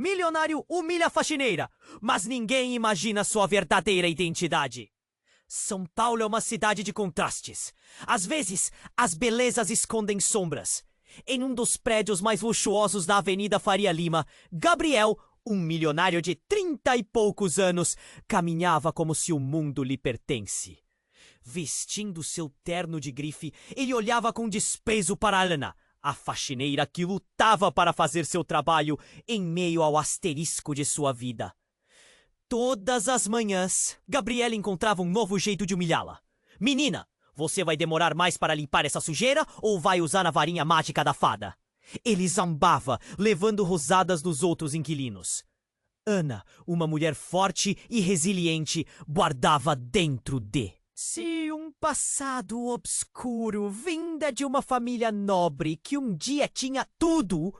Milionário humilha a faxineira, mas ninguém imagina sua verdadeira identidade. São Paulo é uma cidade de contrastes. Às vezes, as belezas escondem sombras. Em um dos prédios mais luxuosos da Avenida Faria Lima, Gabriel, um milionário de 30 e poucos anos, caminhava como se o mundo lhe pertence. Vestindo seu terno de grife, ele olhava com desprezo para Ana, a faxineira que lutava para fazer seu trabalho em meio ao asterisco de sua vida. Todas as manhãs, Gabriela encontrava um novo jeito de humilhá-la. Menina, você vai demorar mais para limpar essa sujeira ou vai usar a varinha mágica da fada? Ele zambava, levando rosadas dos outros inquilinos. Ana, uma mulher forte e resiliente, guardava dentro de si um passado obscuro, vinda de uma família nobre que um dia tinha tudo,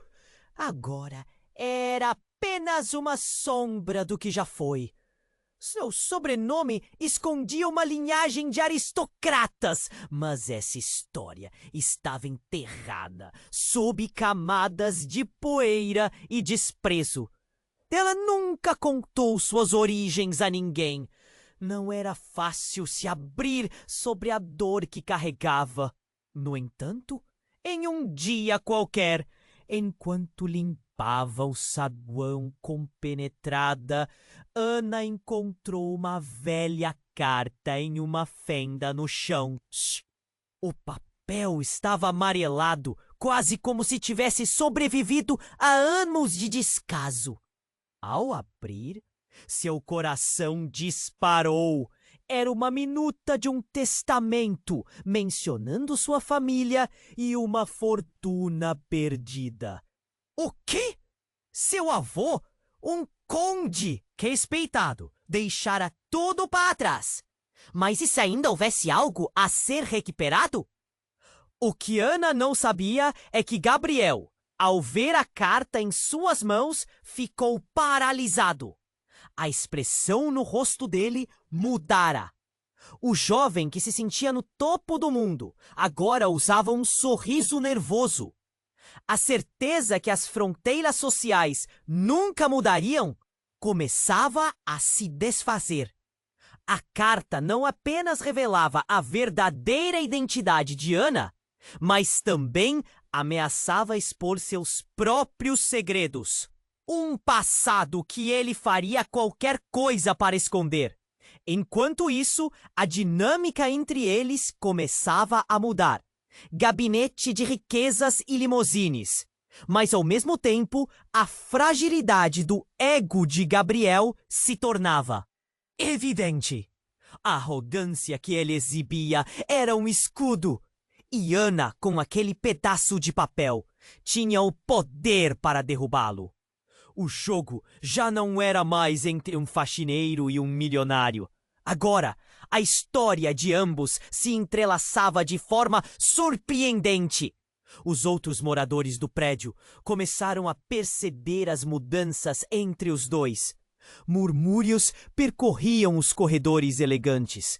agora era apenas uma sombra do que já foi. Seu sobrenome escondia uma linhagem de aristocratas, mas essa história estava enterrada sob camadas de poeira e desprezo. Ela nunca contou suas origens a ninguém. Não era fácil se abrir sobre a dor que carregava. No entanto, em um dia qualquer, enquanto limpava o saguão compenetrada, Ana encontrou uma velha carta em uma fenda no chão. O papel estava amarelado, quase como se tivesse sobrevivido a anos de descaso. Ao abrir, seu coração disparou. Era uma minuta de um testamento, mencionando sua família e uma fortuna perdida. O quê? Seu avô, um conde respeitado, deixara tudo para trás. Mas e se ainda houvesse algo a ser recuperado? O que Ana não sabia é que Gabriel, ao ver a carta em suas mãos, ficou paralisado. A expressão no rosto dele mudara. O jovem que se sentia no topo do mundo agora usava um sorriso nervoso. A certeza que as fronteiras sociais nunca mudariam começava a se desfazer. A carta não apenas revelava a verdadeira identidade de Ana, mas também ameaçava expor seus próprios segredos. Um passado que ele faria qualquer coisa para esconder. Enquanto isso, a dinâmica entre eles começava a mudar. Gabinete de riquezas e limousines. Mas, ao mesmo tempo, a fragilidade do ego de Gabriel se tornava evidente. A arrogância que ele exibia era um escudo. E Ana, com aquele pedaço de papel, tinha o poder para derrubá-lo. O jogo já não era mais entre um faxineiro e um milionário. Agora, a história de ambos se entrelaçava de forma surpreendente. Os outros moradores do prédio começaram a perceber as mudanças entre os dois. Murmúrios percorriam os corredores elegantes.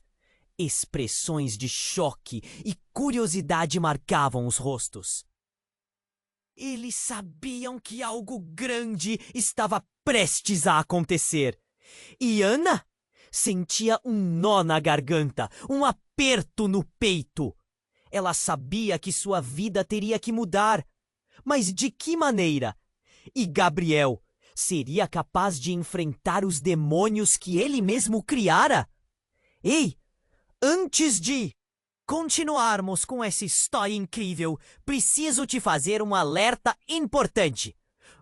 Expressões de choque e curiosidade marcavam os rostos. Eles sabiam que algo grande estava prestes a acontecer. E Ana sentia um nó na garganta, um aperto no peito. Ela sabia que sua vida teria que mudar. Mas de que maneira? E Gabriel seria capaz de enfrentar os demônios que ele mesmo criara? Ei, antes de continuarmos com essa história incrível, preciso te fazer um alerta importante.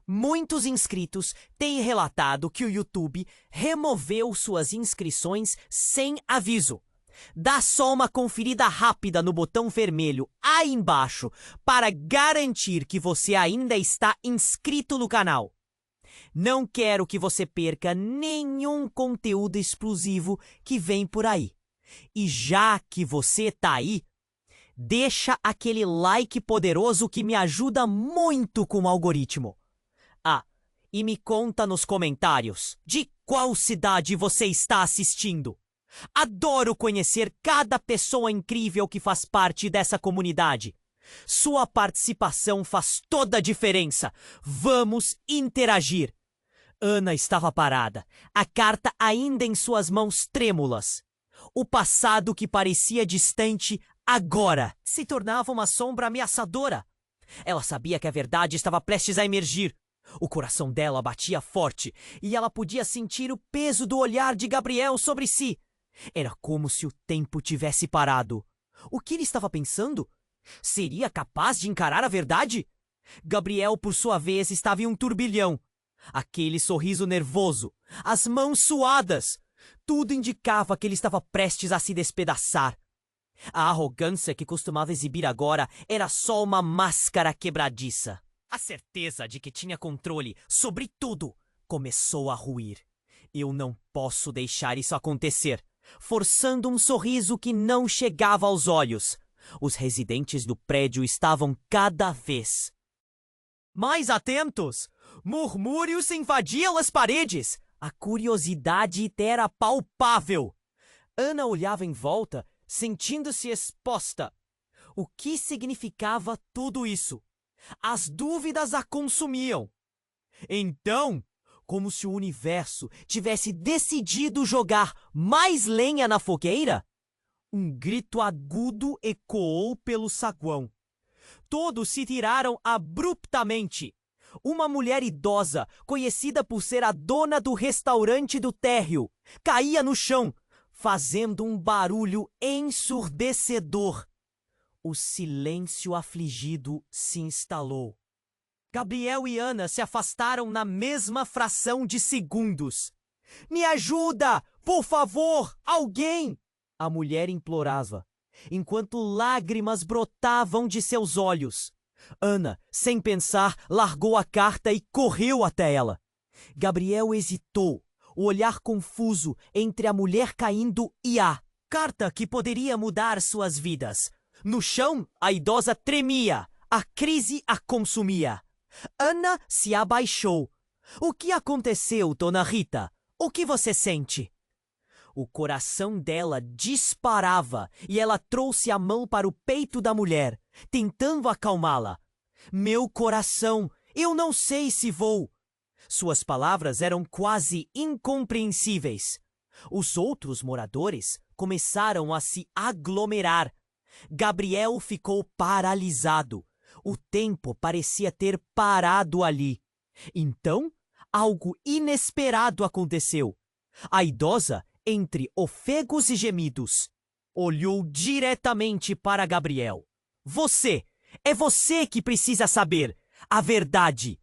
Muitos inscritos têm relatado que o YouTube removeu suas inscrições sem aviso. Dá só uma conferida rápida no botão vermelho aí embaixo para garantir que você ainda está inscrito no canal. Não quero que você perca nenhum conteúdo exclusivo que vem por aí. E já que você tá aí, deixa aquele like poderoso que me ajuda muito com o algoritmo. Ah, e me conta nos comentários de qual cidade você está assistindo. Adoro conhecer cada pessoa incrível que faz parte dessa comunidade. Sua participação faz toda a diferença. Vamos interagir. Ana estava parada, a carta ainda em suas mãos trêmulas. O passado que parecia distante, agora se tornava uma sombra ameaçadora. Ela sabia que a verdade estava prestes a emergir. O coração dela batia forte e ela podia sentir o peso do olhar de Gabriel sobre si. Era como se o tempo tivesse parado. O que ele estava pensando? Seria capaz de encarar a verdade? Gabriel, por sua vez, estava em um turbilhão. Aquele sorriso nervoso, as mãos suadas, tudo indicava que ele estava prestes a se despedaçar. A arrogância que costumava exibir agora era só uma máscara quebradiça. A certeza de que tinha controle sobre tudo começou a ruir. Eu não posso deixar isso acontecer. Forçando um sorriso que não chegava aos olhos. Os residentes do prédio estavam cada vez mais atentos. Murmúrios invadiam as paredes. A curiosidade era palpável. Ana olhava em volta, sentindo-se exposta. O que significava tudo isso? As dúvidas a consumiam. Então, como se o universo tivesse decidido jogar mais lenha na fogueira, um grito agudo ecoou pelo saguão. Todos se tiraram abruptamente. Uma mulher idosa, conhecida por ser a dona do restaurante do térreo, caía no chão, fazendo um barulho ensurdecedor. O silêncio afligido se instalou. Gabriel e Ana se afastaram na mesma fração de segundos. Me ajuda! Por favor! Alguém! A mulher implorava, enquanto lágrimas brotavam de seus olhos. Ana, sem pensar, largou a carta e correu até ela. Gabriel hesitou, o olhar confuso entre a mulher caindo e a carta que poderia mudar suas vidas. No chão, a idosa tremia. A crise a consumia. Ana se abaixou. O que aconteceu, dona Rita? O que você sente? O coração dela disparava e ela trouxe a mão para o peito da mulher, tentando acalmá-la. Meu coração, eu não sei se vou. Suas palavras eram quase incompreensíveis. Os outros moradores começaram a se aglomerar. Gabriel ficou paralisado. O tempo parecia ter parado ali. Então, algo inesperado aconteceu. A idosa, entre ofegos e gemidos, olhou diretamente para Gabriel. É você que precisa saber a verdade.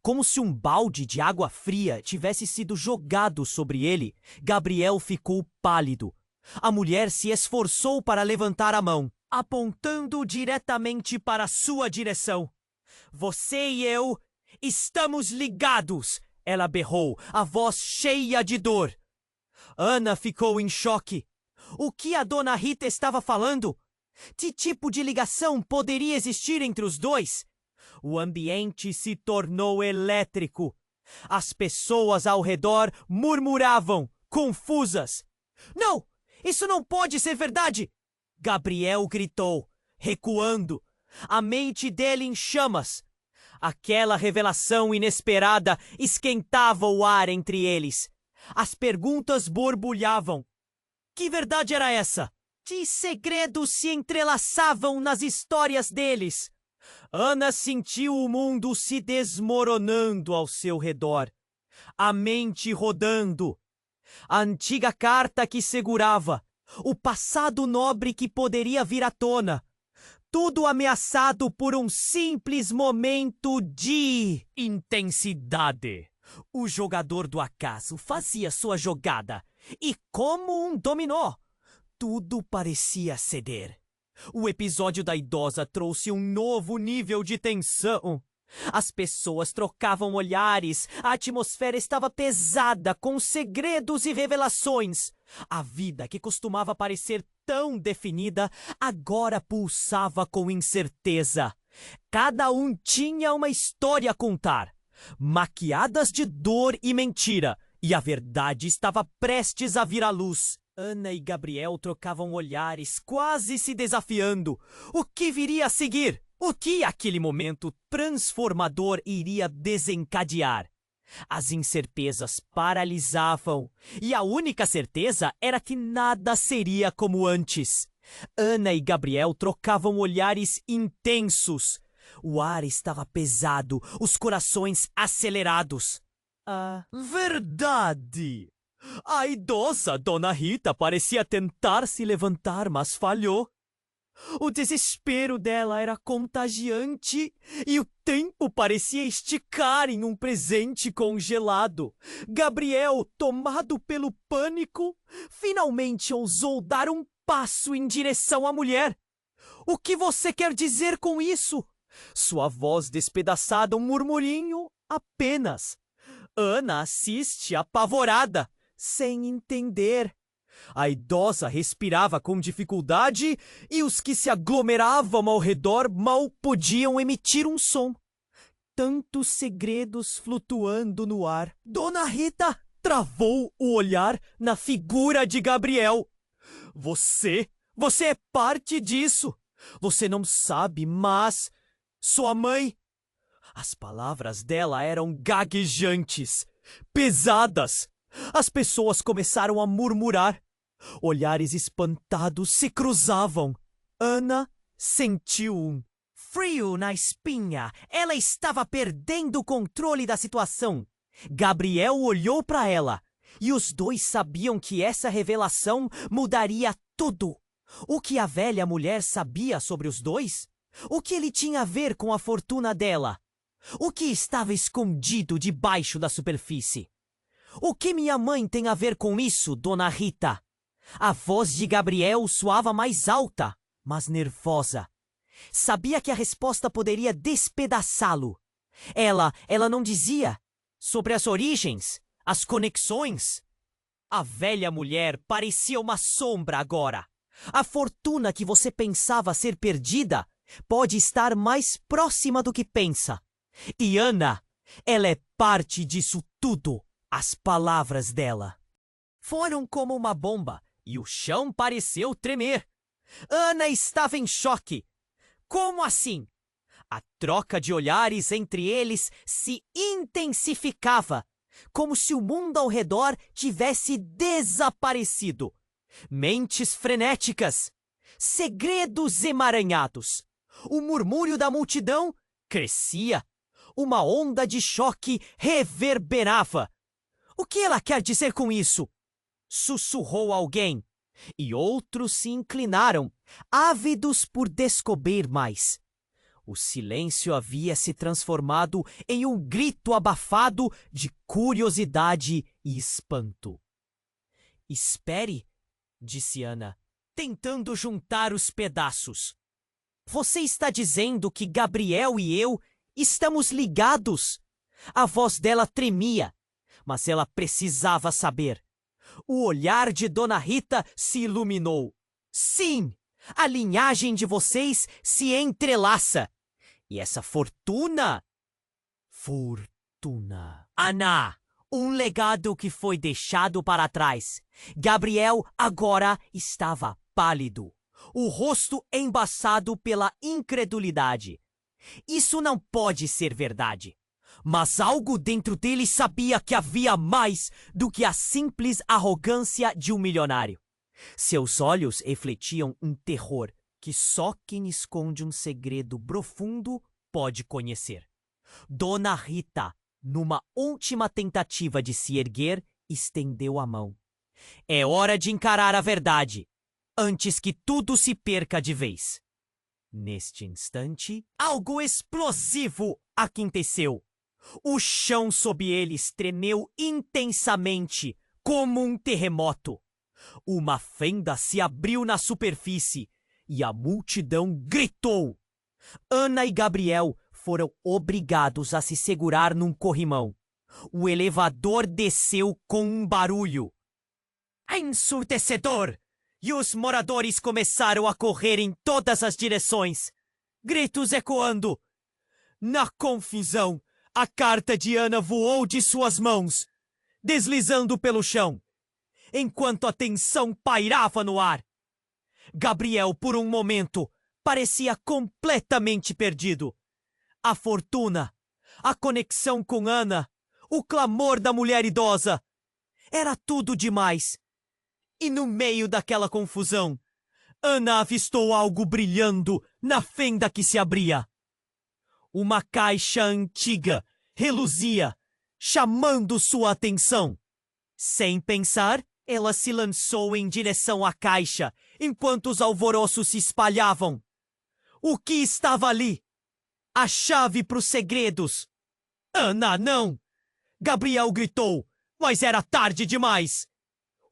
Como se um balde de água fria tivesse sido jogado sobre ele, Gabriel ficou pálido. A mulher se esforçou para levantar a mão, apontando diretamente para sua direção. Você e eu estamos ligados, ela berrou, a voz cheia de dor. Ana ficou em choque. O que a dona Rita estava falando? Que tipo de ligação poderia existir entre os dois? O ambiente se tornou elétrico. As pessoas ao redor murmuravam, confusas. Não! Isso não pode ser verdade! Gabriel gritou, recuando, a mente dele em chamas. Aquela revelação inesperada esquentava o ar entre eles. As perguntas borbulhavam. Que verdade era essa? Que segredos se entrelaçavam nas histórias deles? Ana sentiu o mundo se desmoronando ao seu redor. A mente rodando. A antiga carta que segurava. O passado nobre que poderia vir à tona. Tudo ameaçado por um simples momento de intensidade. O jogador do acaso fazia sua jogada. E como um dominó, tudo parecia ceder. O episódio da idosa trouxe um novo nível de tensão. As pessoas trocavam olhares, a atmosfera estava pesada com segredos e revelações. A vida que costumava parecer tão definida, agora pulsava com incerteza. Cada um tinha uma história a contar, maquiadas de dor e mentira, e a verdade estava prestes a vir à luz. Ana e Gabriel trocavam olhares, quase se desafiando. O que viria a seguir? O que aquele momento transformador iria desencadear? As incertezas paralisavam, e a única certeza era que nada seria como antes. Ana e Gabriel trocavam olhares intensos. O ar estava pesado, os corações acelerados. Verdade! A idosa Dona Rita parecia tentar se levantar, mas falhou. O desespero dela era contagiante e o tempo parecia esticar em um presente congelado. Gabriel, tomado pelo pânico, finalmente ousou dar um passo em direção à mulher. O que você quer dizer com isso? Sua voz despedaçada, um murmurinho apenas. Ana assiste apavorada, sem entender. A idosa respirava com dificuldade e os que se aglomeravam ao redor mal podiam emitir um som. Tantos segredos flutuando no ar. Dona Rita travou o olhar na figura de Gabriel. Você é parte disso. Você não sabe, mas sua mãe... As palavras dela eram gaguejantes, pesadas. As pessoas começaram a murmurar. Olhares espantados se cruzavam. Ana sentiu um frio na espinha. Ela estava perdendo o controle da situação. Gabriel olhou para ela. E os dois sabiam que essa revelação mudaria tudo. O que a velha mulher sabia sobre os dois? O que ele tinha a ver com a fortuna dela? O que estava escondido debaixo da superfície? O que minha mãe tem a ver com isso, Dona Rita? A voz de Gabriel soava mais alta, mas nervosa. Sabia que a resposta poderia despedaçá-lo. Ela não dizia sobre as origens, as conexões. A velha mulher parecia uma sombra agora. A fortuna que você pensava ser perdida pode estar mais próxima do que pensa. E Ana, ela é parte disso tudo. As palavras dela foram como uma bomba e o chão pareceu tremer. Ana estava em choque. Como assim? A troca de olhares entre eles se intensificava, como se o mundo ao redor tivesse desaparecido. Mentes frenéticas, segredos emaranhados. O murmúrio da multidão crescia. Uma onda de choque reverberava. O que ela quer dizer com isso? Sussurrou alguém. E outros se inclinaram, ávidos por descobrir mais. O silêncio havia se transformado em um grito abafado de curiosidade e espanto. Espere, disse Ana, tentando juntar os pedaços. Você está dizendo que Gabriel e eu estamos ligados? A voz dela tremia, mas ela precisava saber. O olhar de Dona Rita se iluminou. Sim, a linhagem de vocês se entrelaça. E essa fortuna... Fortuna... Ana, um legado que foi deixado para trás. Gabriel agora estava pálido, o rosto embaçado pela incredulidade. Isso não pode ser verdade. Mas algo dentro dele sabia que havia mais do que a simples arrogância de um milionário. Seus olhos refletiam um terror que só quem esconde um segredo profundo pode conhecer. Dona Rita, numa última tentativa de se erguer, estendeu a mão. É hora de encarar a verdade, antes que tudo se perca de vez. Neste instante, algo explosivo aconteceu. O chão sob eles tremeu intensamente, como um terremoto. Uma fenda se abriu na superfície e a multidão gritou. Ana e Gabriel foram obrigados a se segurar num corrimão. O elevador desceu com um barulho ensurdecedor e os moradores começaram a correr em todas as direções. Gritos ecoando. Na confusão, a carta de Ana voou de suas mãos, deslizando pelo chão, enquanto a tensão pairava no ar. Gabriel, por um momento, parecia completamente perdido. A fortuna, a conexão com Ana, o clamor da mulher idosa. Era tudo demais. E no meio daquela confusão, Ana avistou algo brilhando na fenda que se abria. Uma caixa antiga reluzia, chamando sua atenção. Sem pensar, ela se lançou em direção à caixa, enquanto os alvoroços se espalhavam. O que estava ali? A chave para os segredos. Ana, não! Gabriel gritou, mas era tarde demais.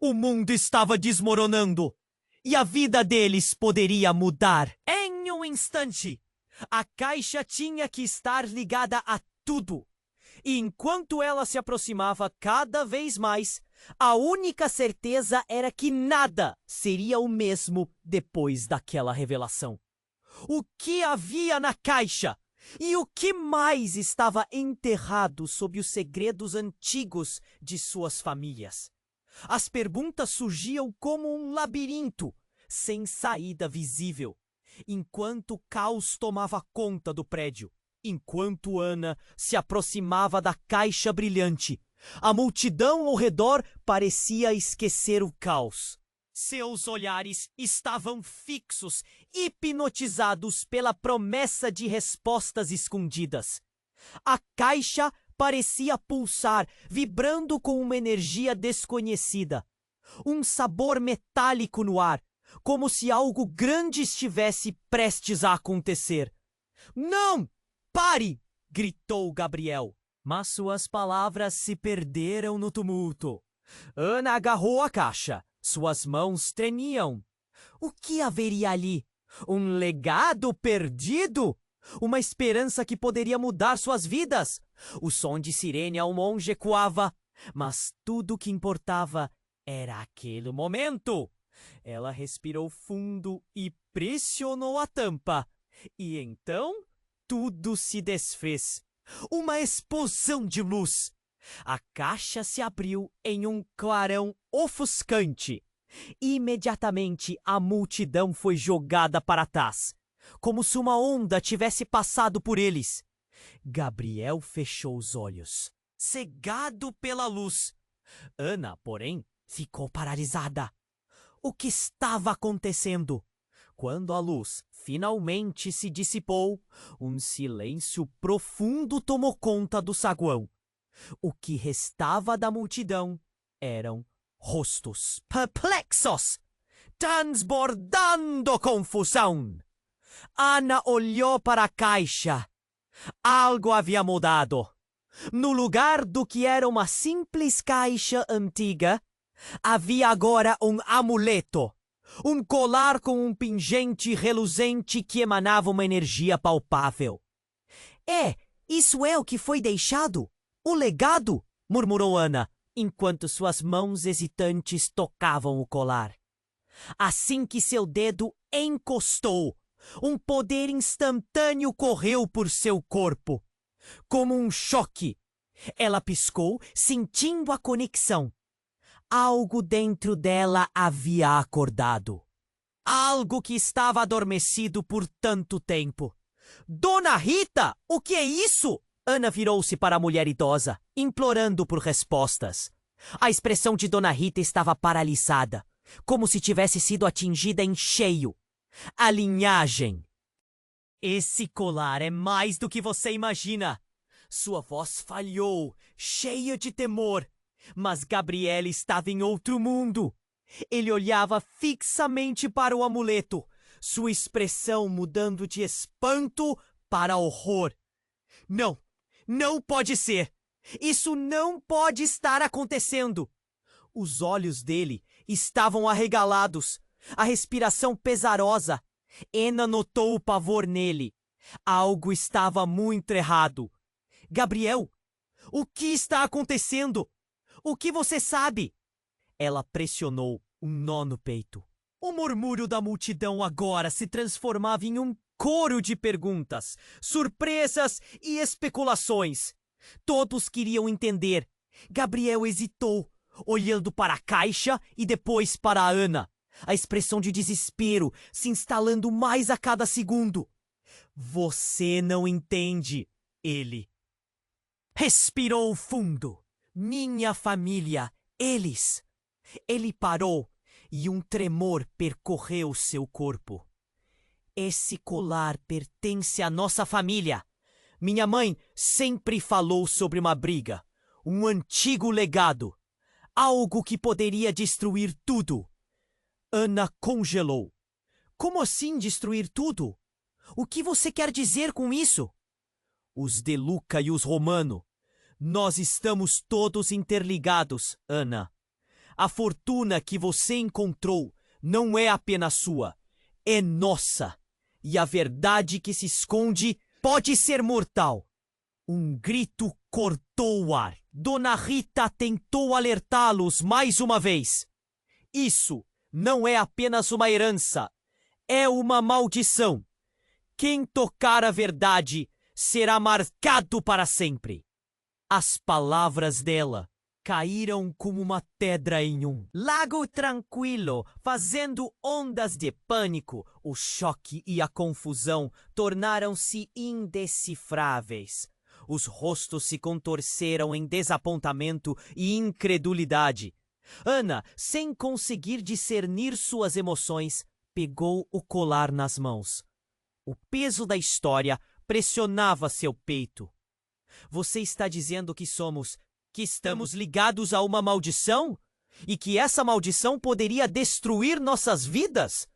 O mundo estava desmoronando e a vida deles poderia mudar. Em um instante, a caixa tinha que estar ligada a tudo. E enquanto ela se aproximava cada vez mais, a única certeza era que nada seria o mesmo depois daquela revelação. O que havia na caixa? E o que mais estava enterrado sob os segredos antigos de suas famílias? As perguntas surgiam como um labirinto, sem saída visível, enquanto o caos tomava conta do prédio. Enquanto Ana se aproximava da caixa brilhante, a multidão ao redor parecia esquecer o caos. Seus olhares estavam fixos, hipnotizados pela promessa de respostas escondidas. A caixa parecia pulsar, vibrando com uma energia desconhecida. Um sabor metálico no ar, como se algo grande estivesse prestes a acontecer. Não! Pare! Gritou Gabriel. Mas suas palavras se perderam no tumulto. Ana agarrou a caixa. Suas mãos tremiam. O que haveria ali? Um legado perdido? Uma esperança que poderia mudar suas vidas? O som de sirene ao monge ecoava, mas tudo o que importava era aquele momento. Ela respirou fundo e pressionou a tampa. E então tudo se desfez. Uma explosão de luz. A caixa se abriu em um clarão ofuscante. Imediatamente a multidão foi jogada para trás, como se uma onda tivesse passado por eles. Gabriel fechou os olhos, cegado pela luz. Ana, porém, ficou paralisada. O que estava acontecendo? Quando a luz finalmente se dissipou, um silêncio profundo tomou conta do saguão. O que restava da multidão eram rostos perplexos, transbordando confusão. Ana olhou para a caixa. Algo havia mudado. No lugar do que era uma simples caixa antiga, havia agora um amuleto. Um colar com um pingente reluzente que emanava uma energia palpável. Isso é o que foi deixado? O legado? Murmurou Ana, enquanto suas mãos hesitantes tocavam o colar. Assim que seu dedo encostou, um poder instantâneo correu por seu corpo. Como um choque, ela piscou, sentindo a conexão. Algo dentro dela havia acordado. Algo que estava adormecido por tanto tempo. Dona Rita, o que é isso? Ana virou-se para a mulher idosa, implorando por respostas. A expressão de Dona Rita estava paralisada, como se tivesse sido atingida em cheio. A linhagem. Esse colar é mais do que você imagina. Sua voz falhou, cheia de temor. Mas Gabriel estava em outro mundo. Ele olhava fixamente para o amuleto, sua expressão mudando de espanto para horror. Não, não pode ser! Isso não pode estar acontecendo! Os olhos dele estavam arregalados, a respiração pesarosa. Ana notou o pavor nele. Algo estava muito errado. Gabriel, o que está acontecendo? O que você sabe? Ela pressionou um nó no peito. O murmúrio da multidão agora se transformava em um coro de perguntas, surpresas e especulações. Todos queriam entender. Gabriel hesitou, olhando para a caixa e depois para a Ana. A expressão de desespero se instalando mais a cada segundo. Você não entende, ele. Respirou fundo. Minha família, eles. Ele parou e um tremor percorreu seu corpo. Esse colar pertence à nossa família. Minha mãe sempre falou sobre uma briga, um antigo legado, algo que poderia destruir tudo. Ana congelou. Como assim destruir tudo? O que você quer dizer com isso? Os De Luca e os Romano. Nós estamos todos interligados, Ana. A fortuna que você encontrou não é apenas sua, é nossa. E a verdade que se esconde pode ser mortal. Um grito cortou o ar. Dona Rita tentou alertá-los mais uma vez. Isso não é apenas uma herança, é uma maldição. Quem tocar a verdade será marcado para sempre. As palavras dela caíram como uma pedra em um lago tranquilo, fazendo ondas de pânico. O choque e a confusão tornaram-se indecifráveis. Os rostos se contorceram em desapontamento e incredulidade. Ana, sem conseguir discernir suas emoções, pegou o colar nas mãos. O peso da história pressionava seu peito. Você está dizendo que estamos ligados a uma maldição? E que essa maldição poderia destruir nossas vidas?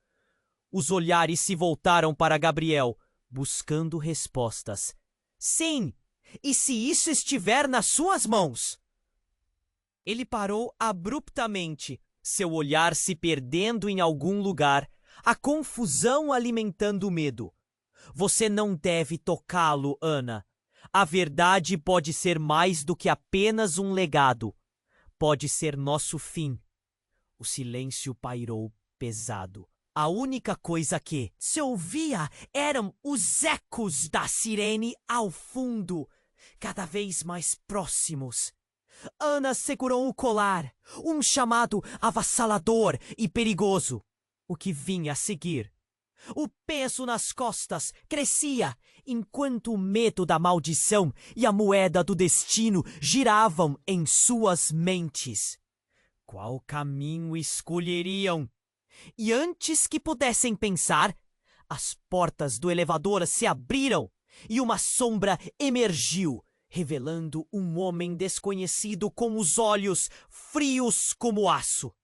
Os olhares se voltaram para Gabriel, buscando respostas. Sim, e se isso estiver nas suas mãos? Ele parou abruptamente, seu olhar se perdendo em algum lugar, a confusão alimentando o medo. Você não deve tocá-lo, Ana. A verdade pode ser mais do que apenas um legado. Pode ser nosso fim. O silêncio pairou pesado. A única coisa que se ouvia eram os ecos da sirene ao fundo, cada vez mais próximos. Ana segurou o colar, um chamado avassalador e perigoso. O que vinha a seguir? O peso nas costas crescia, enquanto o medo da maldição e a moeda do destino giravam em suas mentes. Qual caminho escolheriam? E antes que pudessem pensar, as portas do elevador se abriram e uma sombra emergiu, revelando um homem desconhecido com os olhos frios como aço.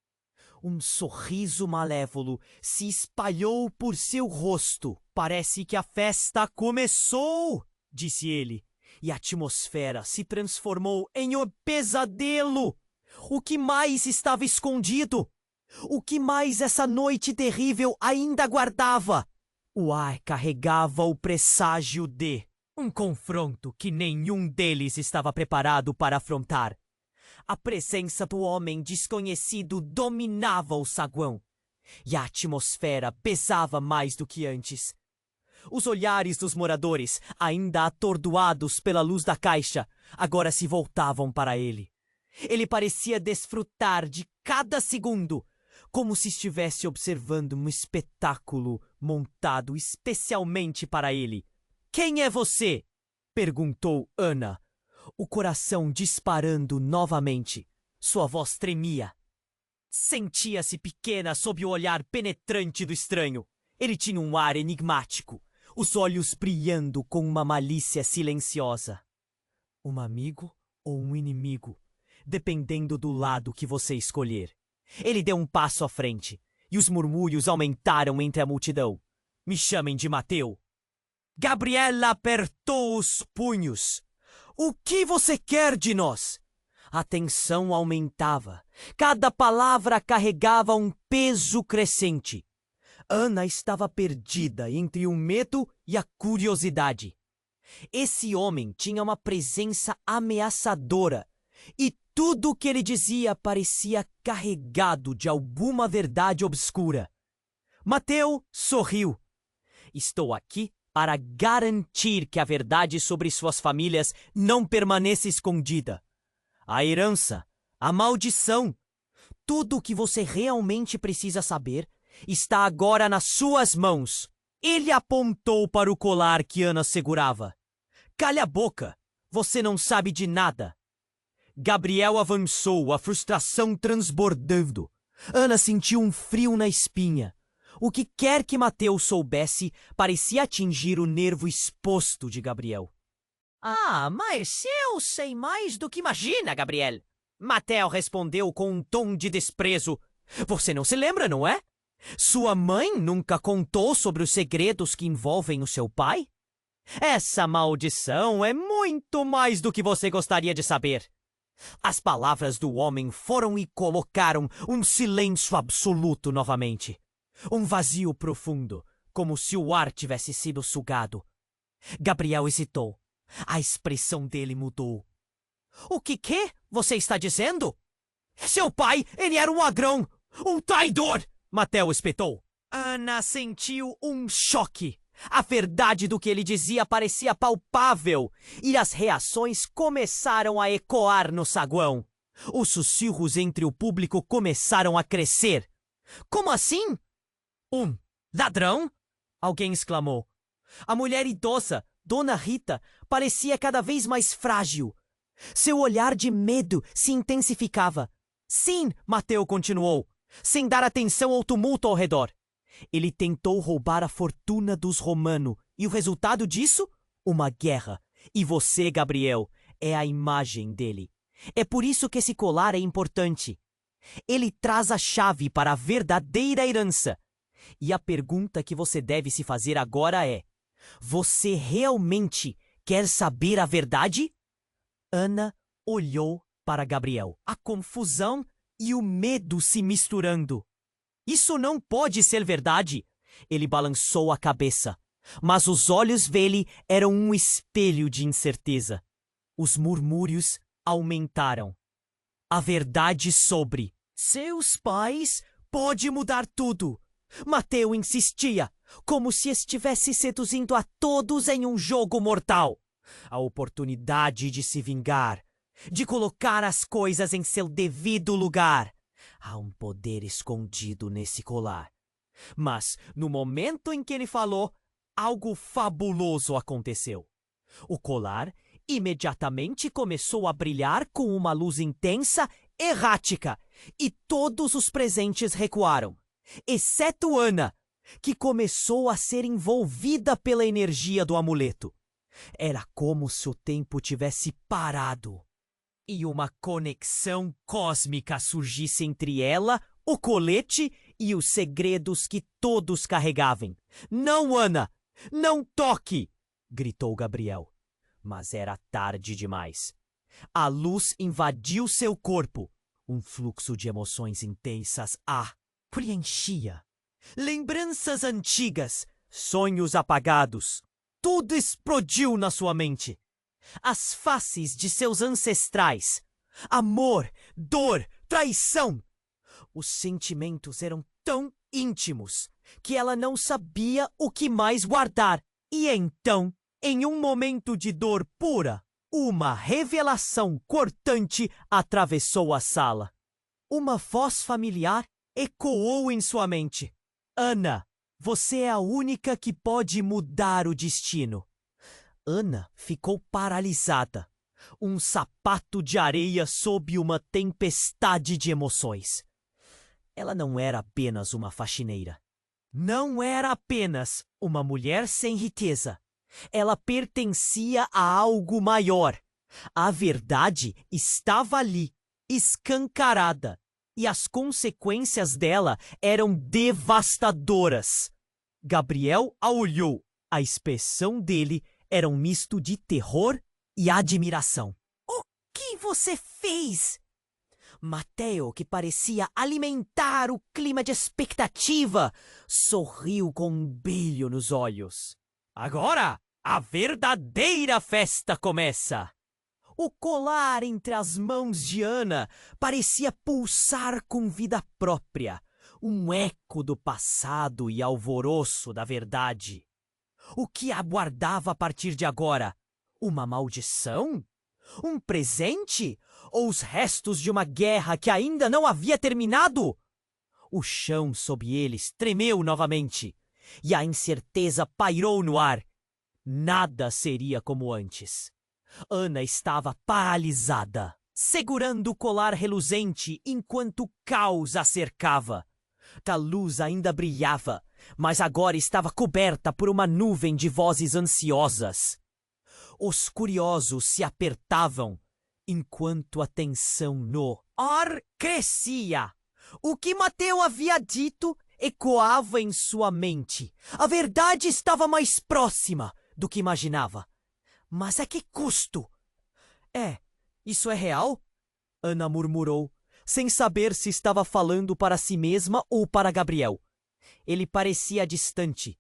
Um sorriso malévolo se espalhou por seu rosto. Parece que a festa começou, disse ele, e a atmosfera se transformou em um pesadelo. O que mais estava escondido? O que mais essa noite terrível ainda guardava? O ar carregava o presságio de um confronto que nenhum deles estava preparado para afrontar. A presença do homem desconhecido dominava o saguão, e a atmosfera pesava mais do que antes. Os olhares dos moradores, ainda atordoados pela luz da caixa, agora se voltavam para ele. Ele parecia desfrutar de cada segundo, como se estivesse observando um espetáculo montado especialmente para ele. "Quem é você?" perguntou Ana, o coração disparando novamente. Sua voz tremia. Sentia-se pequena sob o olhar penetrante do estranho. Ele tinha um ar enigmático, os olhos brilhando com uma malícia silenciosa. Um amigo ou um inimigo, dependendo do lado que você escolher. Ele deu um passo à frente, e os murmúrios aumentaram entre a multidão. "Me chamem de Mateu." Gabriela apertou os punhos. "O que você quer de nós?" A tensão aumentava. Cada palavra carregava um peso crescente. Ana estava perdida entre o medo e a curiosidade. Esse homem tinha uma presença ameaçadora, e tudo o que ele dizia parecia carregado de alguma verdade obscura. Mateu sorriu. "Estou aqui para garantir que a verdade sobre suas famílias não permaneça escondida. A herança, a maldição, tudo o que você realmente precisa saber está agora nas suas mãos." Ele apontou para o colar que Ana segurava. "Calha a boca. Você não sabe de nada. Gabriel avançou, a frustração transbordando. Ana sentiu um frio na espinha. O que quer que Mateus soubesse parecia atingir o nervo exposto de Gabriel. Ah, mas eu sei mais do que imagina, Gabriel. Mateus respondeu com um tom de desprezo. Você não se lembra, não é? Sua mãe nunca contou sobre os segredos que envolvem o seu pai? Essa maldição é muito mais do que você gostaria de saber. As palavras do homem foram e colocaram um silêncio absoluto novamente. Um vazio profundo, como se o ar tivesse sido sugado. Gabriel hesitou. A expressão dele mudou. O que você está dizendo? Seu pai, ele era um ladrão, um traidor! Mateus espetou. Ana sentiu um choque. A verdade do que ele dizia parecia palpável, e as reações começaram a ecoar no saguão. Os sussurros entre o público começaram a crescer. Como assim? Um ladrão? Alguém exclamou. A mulher idosa, Dona Rita, parecia cada vez mais frágil. Seu olhar de medo se intensificava. Sim, Mateus continuou, sem dar atenção ao tumulto ao redor. Ele tentou roubar a fortuna dos Romano, e o resultado disso? Uma guerra. E você, Gabriel, é a imagem dele. É por isso que esse colar é importante. Ele traz a chave para a verdadeira herança. E a pergunta que você deve se fazer agora é: você realmente quer saber a verdade? Ana olhou para Gabriel, a confusão e o medo se misturando. Isso não pode ser verdade. Ele balançou a cabeça, mas os olhos dele eram um espelho de incerteza. Os murmúrios aumentaram. A verdade sobre seus pais pode mudar tudo. Mateus insistia, como se estivesse seduzindo a todos em um jogo mortal. A oportunidade de se vingar, de colocar as coisas em seu devido lugar. Há um poder escondido nesse colar. Mas, no momento em que ele falou, algo fabuloso aconteceu. O colar imediatamente começou a brilhar com uma luz intensa, errática, e todos os presentes recuaram, exceto Ana, que começou a ser envolvida pela energia do amuleto. Era como se o tempo tivesse parado e uma conexão cósmica surgisse entre ela, o colete e os segredos que todos carregavam. Não, Ana! Não toque! Gritou Gabriel. Mas era tarde demais. A luz invadiu seu corpo. Um fluxo de emoções intensas a preenchia. Lembranças antigas, sonhos apagados. Tudo explodiu na sua mente. As faces de seus ancestrais. Amor, dor, traição. Os sentimentos eram tão íntimos que ela não sabia o que mais guardar. E então, em um momento de dor pura, uma revelação cortante atravessou a sala. Uma voz familiar ecoou em sua mente. Ana, você é a única que pode mudar o destino. Ana ficou paralisada. Um sapato de areia sob uma tempestade de emoções. Ela não era apenas uma faxineira. Não era apenas uma mulher sem riqueza. Ela pertencia a algo maior. A verdade estava ali, escancarada, e as consequências dela eram devastadoras. Gabriel a olhou. A expressão dele era um misto de terror e admiração. O que você fez? Mateus, que parecia alimentar o clima de expectativa, sorriu com um brilho nos olhos. Agora, a verdadeira festa começa! O colar entre as mãos de Ana parecia pulsar com vida própria, um eco do passado e alvoroço da verdade. O que aguardava a partir de agora? Uma maldição? Um presente? Ou os restos de uma guerra que ainda não havia terminado? O chão sob eles tremeu novamente, e a incerteza pairou no ar. Nada seria como antes. Ana estava paralisada, segurando o colar reluzente enquanto o caos a cercava. A luz ainda brilhava, mas agora estava coberta por uma nuvem de vozes ansiosas. Os curiosos se apertavam, enquanto a tensão no ar crescia. O que Mateu havia dito ecoava em sua mente. A verdade estava mais próxima do que imaginava. Mas a que custo? Isso é real? Ana murmurou, sem saber se estava falando para si mesma ou para Gabriel. Ele parecia distante,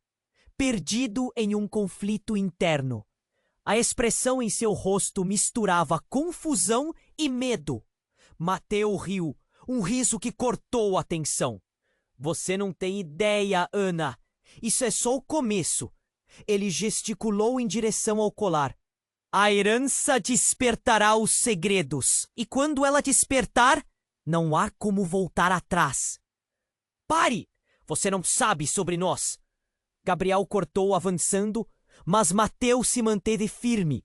perdido em um conflito interno. A expressão em seu rosto misturava confusão e medo. Mateu riu, um riso que cortou a tensão. Você não tem ideia, Ana. Isso é só o começo. Ele gesticulou em direção ao colar. A herança despertará os segredos, e quando ela despertar, não há como voltar atrás. Pare! Você não sabe sobre nós. Gabriel cortou avançando, mas Mateu se manteve firme.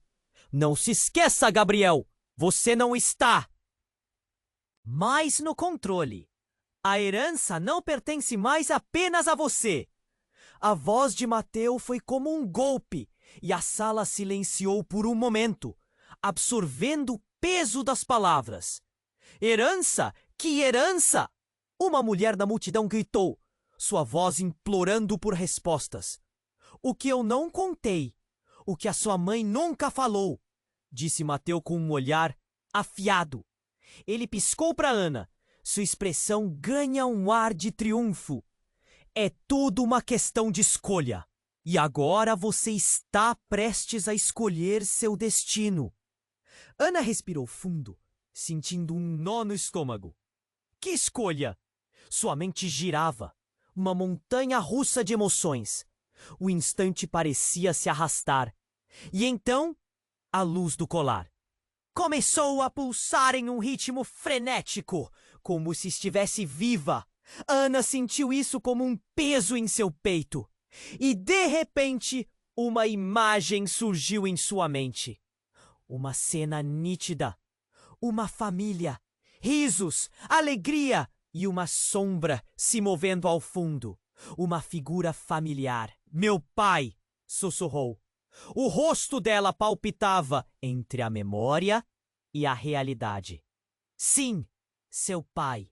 Não se esqueça, Gabriel! Você não está mais no controle. A herança não pertence mais apenas a você. A voz de Mateu foi como um golpe, e a sala silenciou por um momento, absorvendo o peso das palavras. Herança? Que herança? Uma mulher da multidão gritou, sua voz implorando por respostas. O que eu não contei, o que a sua mãe nunca falou, disse Mateu com um olhar afiado. Ele piscou para Ana. Sua expressão ganha um ar de triunfo. É tudo uma questão de escolha. E agora você está prestes a escolher seu destino. Ana respirou fundo, sentindo um nó no estômago. Que escolha? Sua mente girava, uma montanha russa de emoções. O instante parecia se arrastar. E então, a luz do colar começou a pulsar em um ritmo frenético, como se estivesse viva. Ana sentiu isso como um peso em seu peito. E, de repente, uma imagem surgiu em sua mente. Uma cena nítida. Uma família. Risos, alegria e uma sombra se movendo ao fundo. Uma figura familiar. Meu pai, sussurrou. O rosto dela palpitava entre a memória e a realidade. Sim, seu pai,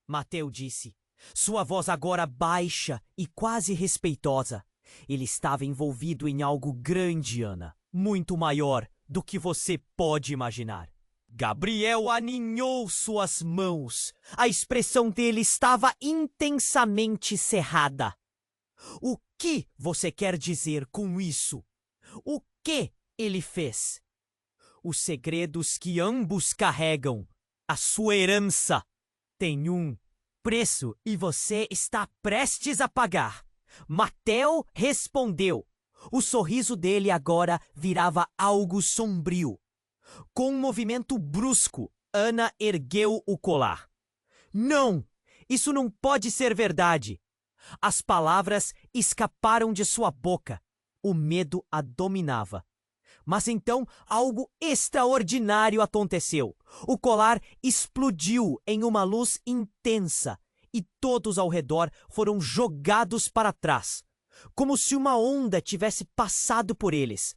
Mateu disse. Sua voz agora baixa e quase respeitosa. Ele estava envolvido em algo grande, Ana. Muito maior do que você pode imaginar. Gabriel aninhou suas mãos. A expressão dele estava intensamente cerrada. O que você quer dizer com isso? O que ele fez? Os segredos que ambos carregam, a sua herança, tem um preço e você está prestes a pagar. Mateu respondeu. O sorriso dele agora virava algo sombrio. Com um movimento brusco, Ana ergueu o colar. Não! Isso não pode ser verdade! As palavras escaparam de sua boca. O medo a dominava. Mas então algo extraordinário aconteceu. O colar explodiu em uma luz intensa e todos ao redor foram jogados para trás, como se uma onda tivesse passado por eles.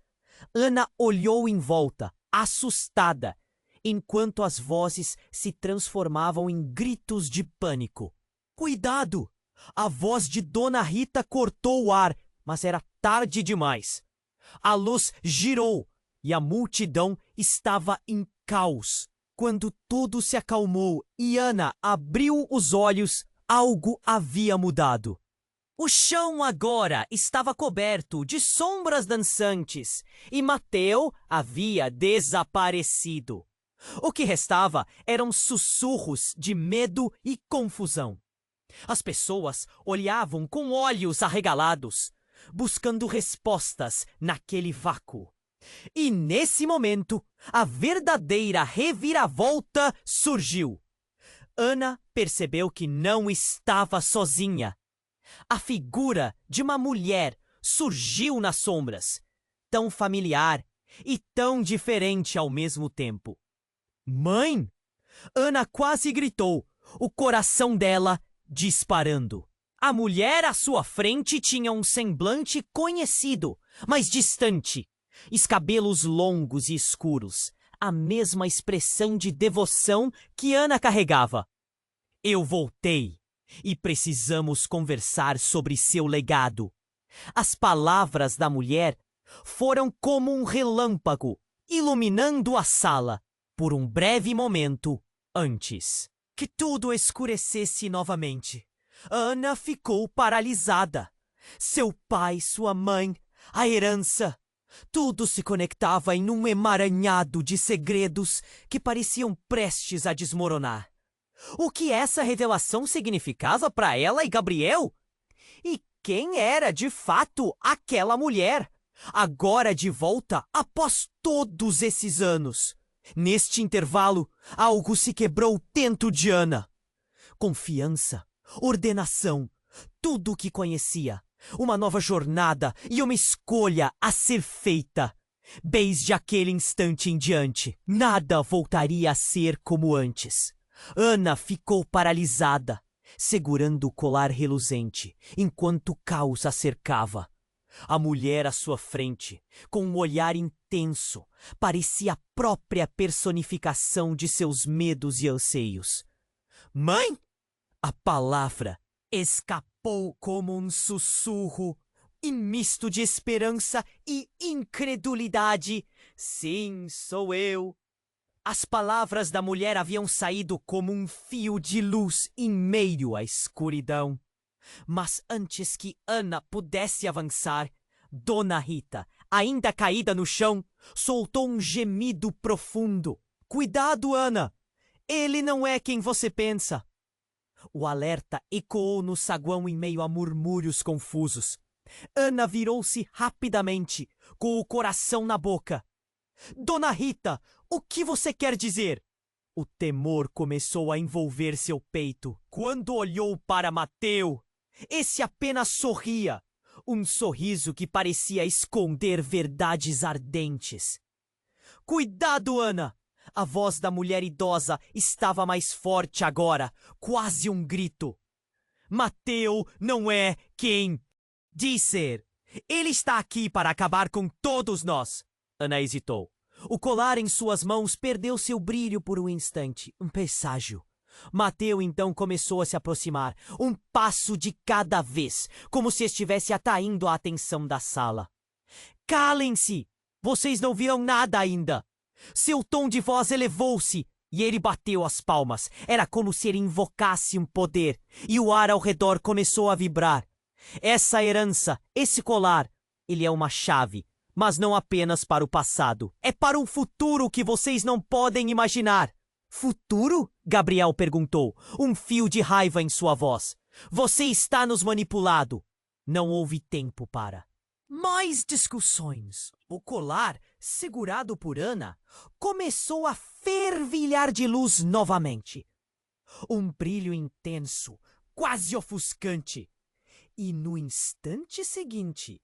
Ana olhou em volta, assustada, enquanto as vozes se transformavam em gritos de pânico. Cuidado! A voz de Dona Rita cortou o ar, mas era tarde demais. A luz girou e a multidão estava em caos. Quando tudo se acalmou e Ana abriu os olhos, algo havia mudado. O chão agora estava coberto de sombras dançantes e Mateu havia desaparecido. O que restava eram sussurros de medo e confusão. As pessoas olhavam com olhos arregalados, buscando respostas naquele vácuo. E nesse momento, a verdadeira reviravolta surgiu. Ana percebeu que não estava sozinha. A figura de uma mulher surgiu nas sombras, tão familiar e tão diferente ao mesmo tempo. Mãe! Ana quase gritou, o coração dela disparando. A mulher à sua frente tinha um semblante conhecido, mas distante. Escabelos longos e escuros, a mesma expressão de devoção que Ana carregava. Eu voltei e precisamos conversar sobre seu legado. As palavras da mulher foram como um relâmpago, iluminando a sala por um breve momento antes que tudo escurecesse novamente. Ana ficou paralisada. Seu pai, sua mãe, a herança, tudo se conectava em um emaranhado de segredos que pareciam prestes a desmoronar. O que essa revelação significava para ela e Gabriel? E quem era de fato aquela mulher, agora de volta após todos esses anos? Neste intervalo, algo se quebrou dentro de Ana. Confiança, ordenação, tudo o que conhecia. Uma nova jornada e uma escolha a ser feita. Desde aquele instante em diante, nada voltaria a ser como antes. Ana ficou paralisada, segurando o colar reluzente, enquanto o caos a cercava. A mulher à sua frente, com um olhar intenso, parecia a própria personificação de seus medos e anseios. Mãe! A palavra escapou como um sussurro, e misto de esperança e incredulidade. Sim, sou eu. As palavras da mulher haviam saído como um fio de luz em meio à escuridão. Mas antes que Ana pudesse avançar, Dona Rita, ainda caída no chão, soltou um gemido profundo. Cuidado, Ana! Ele não é quem você pensa. O alerta ecoou no saguão em meio a murmúrios confusos. Ana virou-se rapidamente, com o coração na boca. Dona Rita, o que você quer dizer? O temor começou a envolver seu peito quando olhou para Mateu. Esse apenas sorria, um sorriso que parecia esconder verdades ardentes. Cuidado, Ana! A voz da mulher idosa estava mais forte agora, quase um grito. Mateu não é quem diz ser. Ele está aqui para acabar com todos nós. Ana hesitou. O colar em suas mãos perdeu seu brilho por um instante, um presságio. Mateu então começou a se aproximar, um passo de cada vez, como se estivesse atraindo a atenção da sala. Calem-se! Vocês não viram nada ainda! Seu tom de voz elevou-se e ele bateu as palmas. Era como se ele invocasse um poder e o ar ao redor começou a vibrar. Essa herança, esse colar, ele é uma chave, mas não apenas para o passado. É para um futuro que vocês não podem imaginar. Futuro? Gabriel perguntou, um fio de raiva em sua voz. Você está nos manipulado. Não houve tempo para mais discussões. O colar, segurado por Ana, começou a fervilhar de luz novamente. Um brilho intenso, quase ofuscante. E no instante seguinte,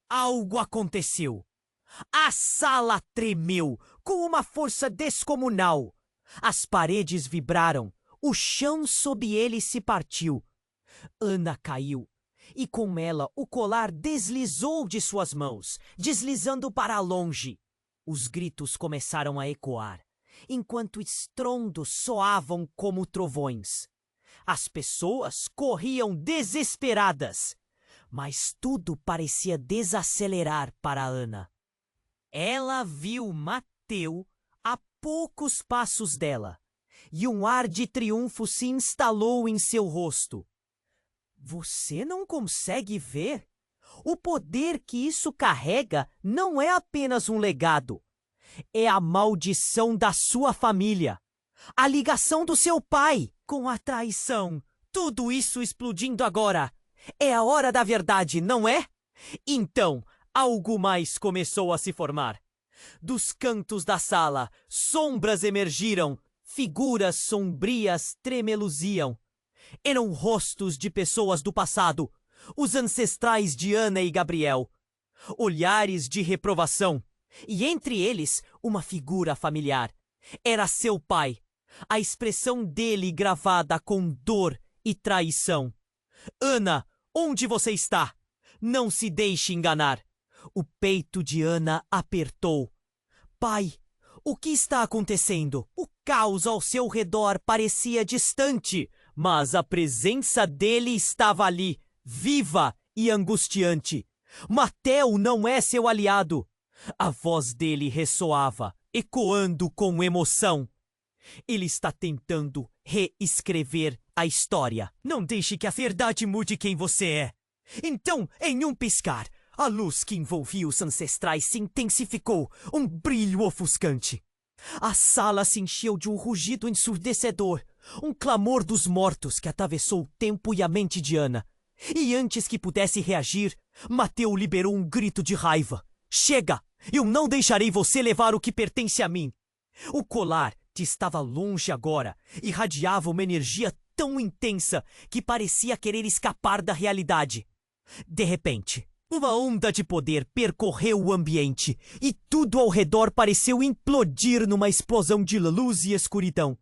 algo aconteceu. A sala tremeu com uma força descomunal. As paredes vibraram, o chão sob ele se partiu. Ana caiu, e com ela o colar deslizou de suas mãos, deslizando para longe. Os gritos começaram a ecoar, enquanto estrondos soavam como trovões. As pessoas corriam desesperadas, mas tudo parecia desacelerar para Ana. Ela viu Mateu a poucos passos dela, e um ar de triunfo se instalou em seu rosto. Você não consegue ver? O poder que isso carrega não é apenas um legado. É a maldição da sua família. A ligação do seu pai com a traição. Tudo isso explodindo agora. É a hora da verdade, não é? Então, algo mais começou a se formar. Dos cantos da sala, sombras emergiram. Figuras sombrias tremeluziam. Eram rostos de pessoas do passado, os ancestrais de Ana e Gabriel. Olhares de reprovação, E entre eles, uma figura familiar. Era seu pai. A expressão dele gravada com dor e traição. Ana, onde você está? Não se deixe enganar. O peito de Ana apertou. Pai, o que está acontecendo? O caos ao seu redor parecia distante, mas a presença dele estava ali, viva e angustiante. Mateu não é seu aliado. A voz dele ressoava, ecoando com emoção. Ele está tentando reescrever a história. Não deixe que a verdade mude quem você é. Então, em um piscar, a luz que envolvia os ancestrais se intensificou, um brilho ofuscante. A sala se encheu de um rugido ensurdecedor, um clamor dos mortos que atravessou o tempo e a mente de Ana. E antes que pudesse reagir, Mateu liberou um grito de raiva. Chega! Eu não deixarei você levar o que pertence a mim. O colar estava longe agora, irradiava uma energia tão intensa que parecia querer escapar da realidade. De repente, uma onda de poder percorreu o ambiente e tudo ao redor pareceu implodir numa explosão de luz e escuridão.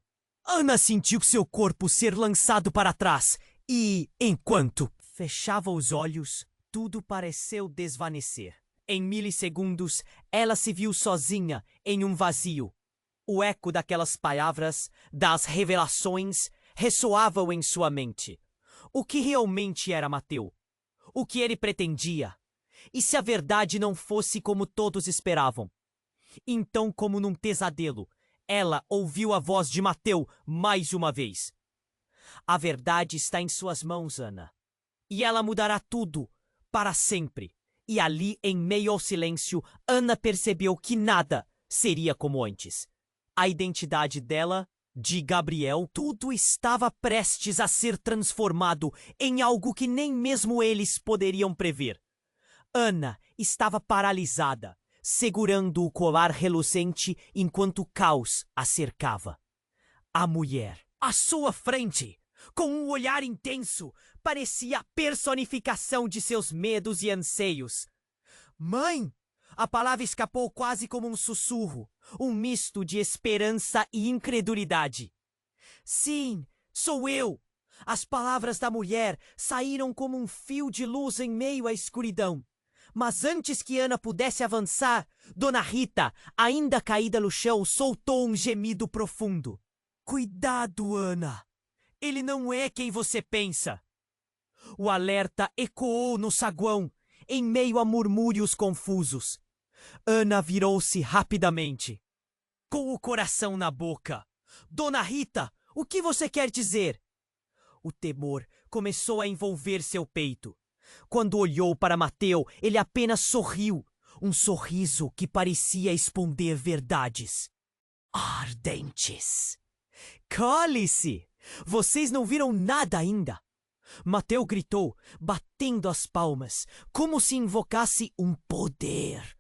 Ana sentiu seu corpo ser lançado para trás e, enquanto fechava os olhos, tudo pareceu desvanecer. Em milissegundos, ela se viu sozinha em um vazio. O eco daquelas palavras, das revelações, ressoavam em sua mente. O que realmente era Mateu? O que ele pretendia? E se a verdade não fosse como todos esperavam? Então, como num pesadelo, ela ouviu a voz de Mateu mais uma vez. A verdade está em suas mãos, Ana. E ela mudará tudo, para sempre. E ali, em meio ao silêncio, Ana percebeu que nada seria como antes. A identidade dela, de Gabriel, tudo estava prestes a ser transformado em algo que nem mesmo eles poderiam prever. Ana estava paralisada, segurando o colar reluzente enquanto o caos a cercava. A mulher, à sua frente, com um olhar intenso, parecia a personificação de seus medos e anseios. Mãe! A palavra escapou quase como um sussurro, um misto de esperança e incredulidade. Sim, sou eu! As palavras da mulher saíram como um fio de luz em meio à escuridão. Mas antes que Ana pudesse avançar, Dona Rita, ainda caída no chão, soltou um gemido profundo. Cuidado, Ana! Ele não é quem você pensa! O alerta ecoou no saguão, em meio a murmúrios confusos. Ana virou-se rapidamente, com o coração na boca. Dona Rita, o que você quer dizer? O temor começou a envolver seu peito. Quando olhou para Mateu, ele apenas sorriu, um sorriso que parecia esconder verdades ardentes. Cale-se! Vocês não viram nada ainda! Mateu gritou, batendo as palmas, como se invocasse um poder.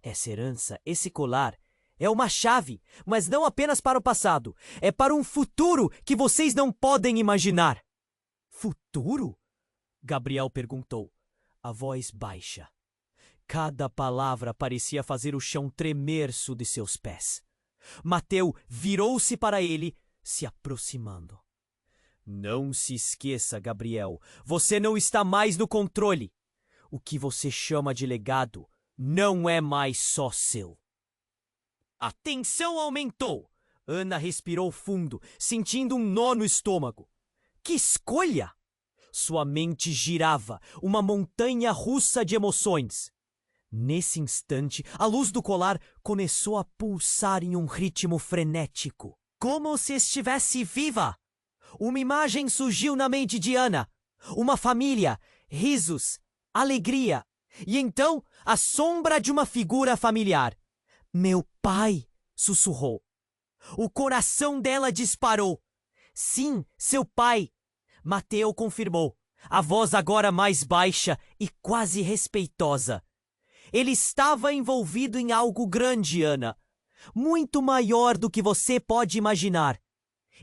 Essa herança, esse colar, é uma chave, mas não apenas para o passado. É para um futuro que vocês não podem imaginar. Futuro? Gabriel perguntou, a voz baixa. Cada palavra parecia fazer o chão tremer sob seus pés. Mateu virou-se para ele, se aproximando. Não se esqueça, Gabriel, você não está mais no controle. O que você chama de legado não é mais só seu. A tensão aumentou. Ana respirou fundo, sentindo um nó no estômago. Que escolha! Sua mente girava, uma montanha russa de emoções. Nesse instante, a luz do colar começou a pulsar em um ritmo frenético, como se estivesse viva. Uma imagem surgiu na mente de Ana. Uma família, risos, alegria. E então, a sombra de uma figura familiar. Meu pai, sussurrou. O coração dela disparou. Sim, seu pai. Mateu confirmou, a voz agora mais baixa e quase respeitosa. Ele estava envolvido em algo grande, Ana. Muito maior do que você pode imaginar.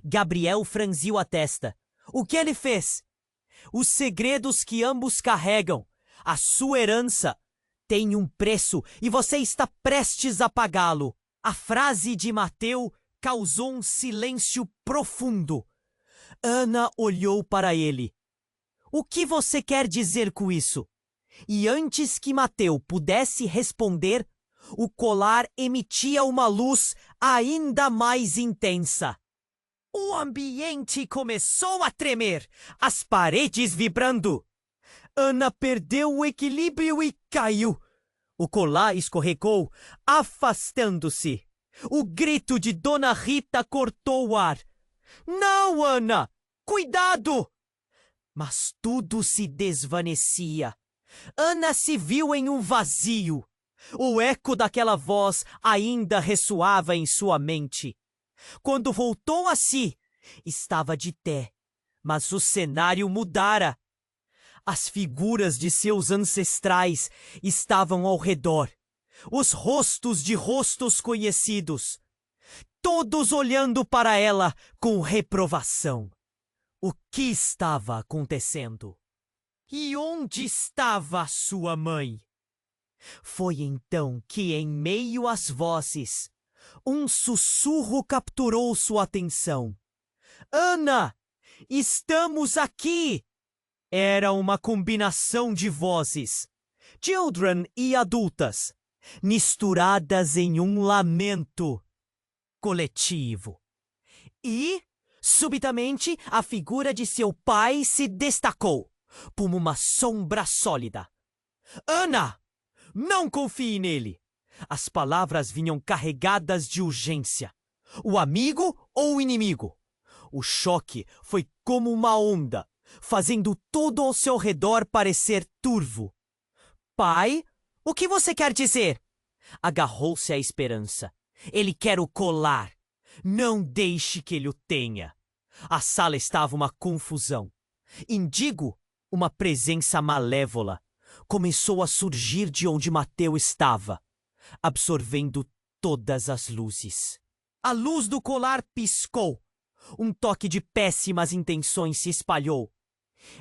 Gabriel franziu a testa. O que ele fez? Os segredos que ambos carregam, a sua herança, tem um preço e você está prestes a pagá-lo. A frase de Mateu causou um silêncio profundo. Ana olhou para ele. O que você quer dizer com isso? E antes que Mateu pudesse responder, o colar emitia uma luz ainda mais intensa. O ambiente começou a tremer, as paredes vibrando. Ana perdeu o equilíbrio e caiu. O colar escorregou, afastando-se. O grito de Dona Rita cortou o ar. Não, Ana! Cuidado! Mas tudo se desvanecia. Ana se viu em um vazio. O eco daquela voz ainda ressoava em sua mente. Quando voltou a si, estava de pé, mas o cenário mudara. As figuras de seus ancestrais estavam ao redor, os rostos de rostos conhecidos, todos olhando para ela com reprovação. O que estava acontecendo? E onde estava sua mãe? Foi então que, em meio às vozes, um sussurro capturou sua atenção. Ana, estamos aqui! Era uma combinação de vozes, children e adultas, misturadas em um lamento coletivo. E, subitamente, a figura de seu pai se destacou, como uma sombra sólida. Ana! Não confie nele! As palavras vinham carregadas de urgência. O amigo ou o inimigo? O choque foi como uma onda, fazendo tudo ao seu redor parecer turvo. Pai, o que você quer dizer? Agarrou-se à esperança. Ele quer o colar. Não deixe que ele o tenha. A sala estava uma confusão. Indigo, uma presença malévola, começou a surgir de onde Mateu estava, absorvendo todas as luzes. A luz do colar piscou. Um toque de péssimas intenções se espalhou.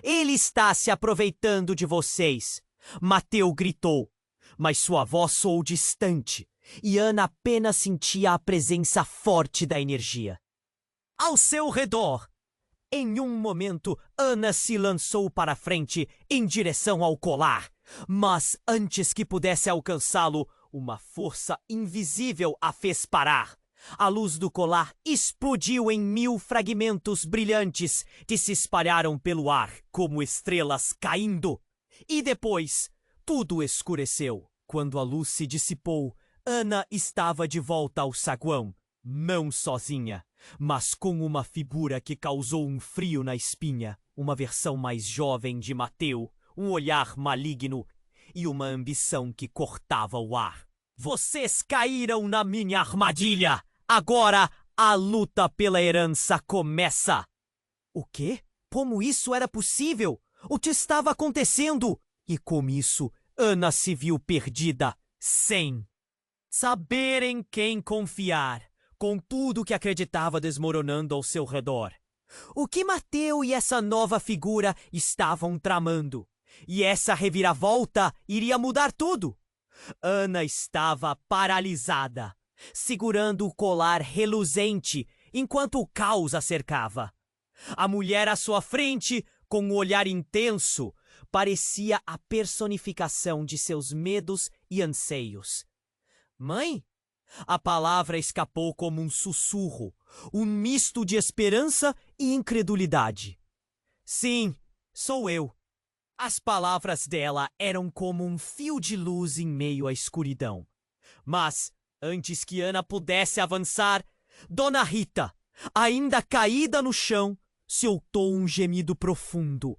Ele está se aproveitando de vocês, Mateu gritou, mas sua voz soou distante e Ana apenas sentia a presença forte da energia. Ao seu redor, em um momento, Ana se lançou para frente em direção ao colar, mas antes que pudesse alcançá-lo, uma força invisível a fez parar. A luz do colar explodiu em 1000 fragmentos brilhantes que se espalharam pelo ar como estrelas caindo. E depois, tudo escureceu. Quando a luz se dissipou, Ana estava de volta ao saguão, não sozinha, mas com uma figura que causou um frio na espinha, uma versão mais jovem de Mateu, um olhar maligno e uma ambição que cortava o ar. Vocês caíram na minha armadilha! Agora a luta pela herança começa! O quê? Como isso era possível? O que estava acontecendo? E com isso, Ana se viu perdida, sem saber em quem confiar, com tudo que acreditava desmoronando ao seu redor. O que Mateu e essa nova figura estavam tramando? E essa reviravolta iria mudar tudo. Ana estava paralisada, segurando o colar reluzente enquanto o caos a cercava. A mulher à sua frente, com um olhar intenso, parecia a personificação de seus medos e anseios. Mãe? A palavra escapou como um sussurro, um misto de esperança e incredulidade. Sim, sou eu. As palavras dela eram como um fio de luz em meio à escuridão. Mas, antes que Ana pudesse avançar, Dona Rita, ainda caída no chão, soltou um gemido profundo.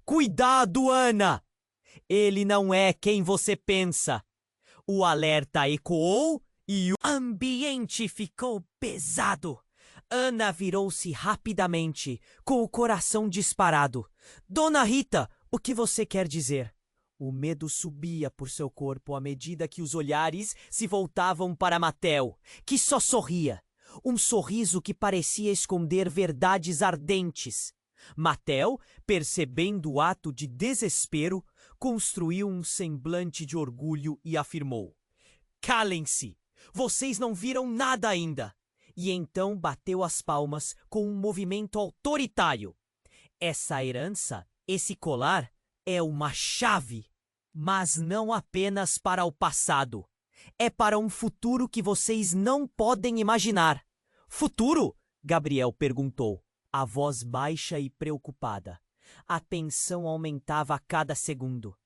Cuidado, Ana! Ele não é quem você pensa. O alerta ecoou e o ambiente ficou pesado. Ana virou-se rapidamente, com o coração disparado. Dona Rita, o que você quer dizer? O medo subia por seu corpo à medida que os olhares se voltavam para Mateu, que só sorria. Um sorriso que parecia esconder verdades ardentes. Mateu, percebendo o ato de desespero, construiu um semblante de orgulho e afirmou: "Calem-se! Vocês não viram nada ainda!" E então bateu as palmas com um movimento autoritário. Essa herança, esse colar, é uma chave, mas não apenas para o passado. É para um futuro que vocês não podem imaginar. Futuro? Gabriel perguntou, a voz baixa e preocupada. A tensão aumentava a cada segundo.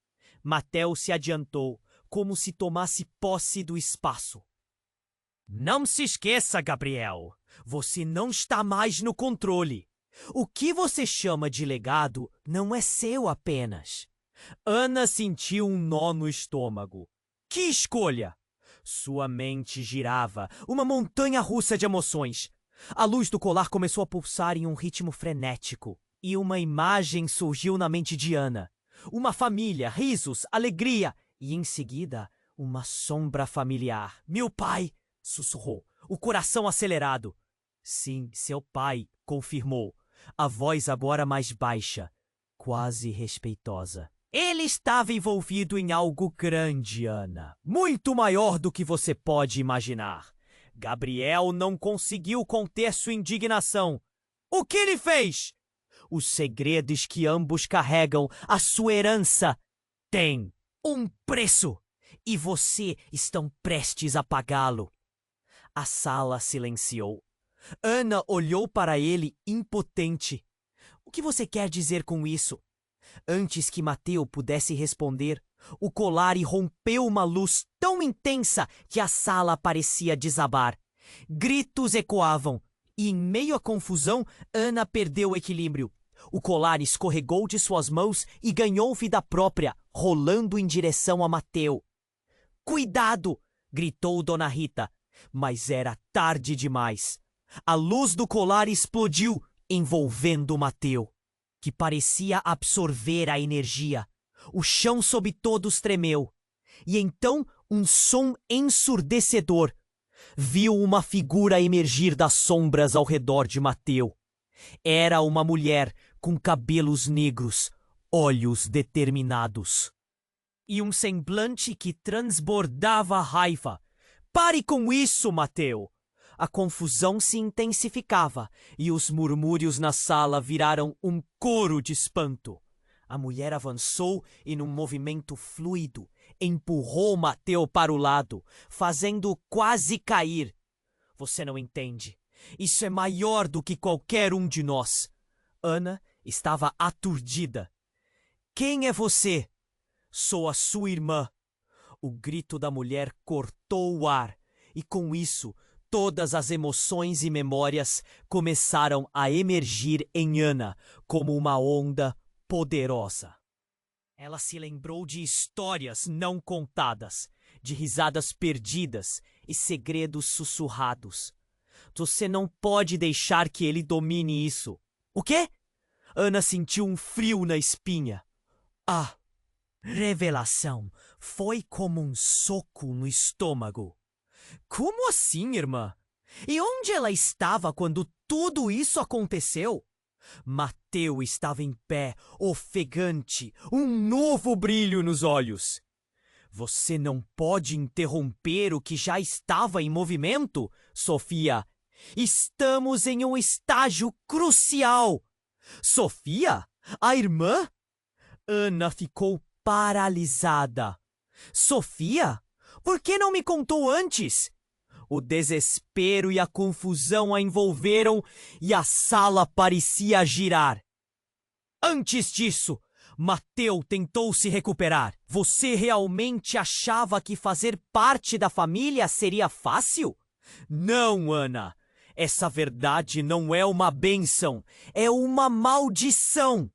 Mateo se adiantou, como se tomasse posse do espaço. Não se esqueça, Gabriel. Você não está mais no controle. O que você chama de legado não é seu apenas. Ana sentiu um nó no estômago. Que escolha! Sua mente girava, uma montanha-russa de emoções. A luz do colar começou a pulsar em um ritmo frenético. E uma imagem surgiu na mente de Ana. Uma família, risos, alegria. E em seguida, uma sombra familiar. Meu pai! Sussurrou, o coração acelerado. Sim, seu pai, confirmou, a voz agora mais baixa, quase respeitosa. Ele estava envolvido em algo grande, Ana. Muito maior do que você pode imaginar. Gabriel não conseguiu conter sua indignação. O que ele fez? Os segredos que ambos carregam, a sua herança, têm um preço. E você estão prestes a pagá-lo. A sala silenciou. Ana olhou para ele impotente. O que você quer dizer com isso? Antes que Mateo pudesse responder, o colar irrompeu uma luz tão intensa que a sala parecia desabar. Gritos ecoavam e, em meio à confusão, Ana perdeu o equilíbrio. O colar escorregou de suas mãos e ganhou vida própria, rolando em direção a Mateo. Cuidado! Gritou Dona Rita. Mas era tarde demais. A luz do colar explodiu, envolvendo Mateo, que parecia absorver a energia. O chão sob todos tremeu. E então um som ensurdecedor. Viu uma figura emergir das sombras ao redor de Mateo. Era uma mulher com cabelos negros, olhos determinados. E um semblante que transbordava raiva. Pare com isso, Mateo! A confusão se intensificava e os murmúrios na sala viraram um coro de espanto. A mulher avançou e, num movimento fluido, empurrou Mateo para o lado, fazendo-o quase cair. Você não entende. Isso é maior do que qualquer um de nós. Ana estava aturdida. Quem é você? Sou a sua irmã. O grito da mulher cortou o ar, e com isso, todas as emoções e memórias começaram a emergir em Ana como uma onda poderosa. Ela se lembrou de histórias não contadas, de risadas perdidas e segredos sussurrados. Você não pode deixar que ele domine isso. O quê? Ana sentiu um frio na espinha. Ah! Revelação foi como um soco no estômago. Como assim, irmã? E onde ela estava quando tudo isso aconteceu? Mateo estava em pé, ofegante, um novo brilho nos olhos. Você não pode interromper o que já estava em movimento, Sofia. Estamos em um estágio crucial. Sofia? A irmã? Ana ficou paralisada. Sofia? Por que não me contou antes? O desespero e a confusão a envolveram e a sala parecia girar. Antes disso, Mateo tentou se recuperar. Você realmente achava que fazer parte da família seria fácil? Não, Ana. Essa verdade não é uma bênção, é uma maldição.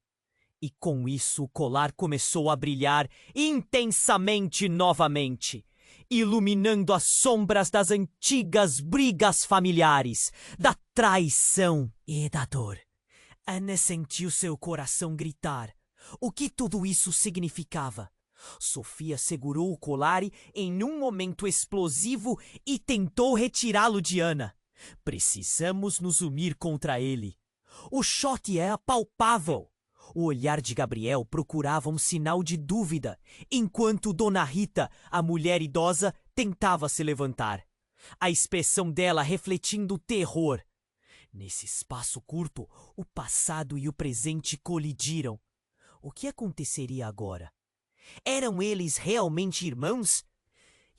E com isso o colar começou a brilhar intensamente novamente, iluminando as sombras das antigas brigas familiares, da traição e da dor. Ana sentiu seu coração gritar. O que tudo isso significava? Sofia segurou o colar em um momento explosivo e tentou retirá-lo de Ana. Precisamos nos unir contra ele. O choque é palpável. O olhar de Gabriel procurava um sinal de dúvida, enquanto Dona Rita, a mulher idosa, tentava se levantar. A expressão dela refletindo terror. Nesse espaço curto, o passado e o presente colidiram. O que aconteceria agora? Eram eles realmente irmãos?